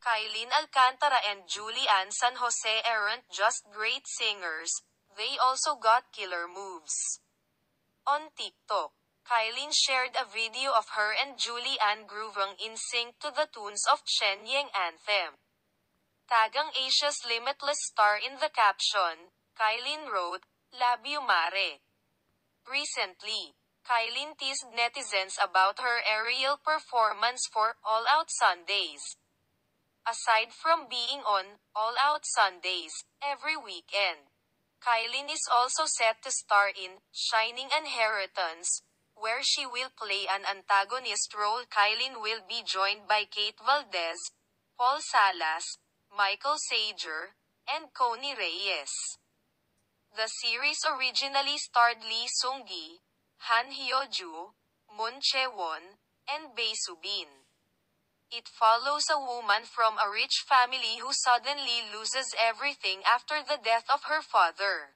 Kylene Alcantara and Julian San Jose aren't just great singers, they also got killer moves. On TikTok, Kylene shared a video of her and Julian grooving in sync to the tunes of Chen Yang anthem. Tagang Asia's Limitless Star in the caption, Kylene wrote, "Love you mare." Recently, Kylene teased netizens about her aerial performance for All Out Sundays. Aside from being on All Out Sundays every weekend, Kylene is also set to star in Shining Inheritance, where she will play an antagonist role. Kylene will be joined by Kate Valdez, Paul Salas, Michael Sager, and Connie Reyes. The series originally starred Lee Seung-gi, Han Hyo-joo, Moon Chae-won, and Bae Su-bin. It follows a woman from a rich family who suddenly loses everything after the death of her father.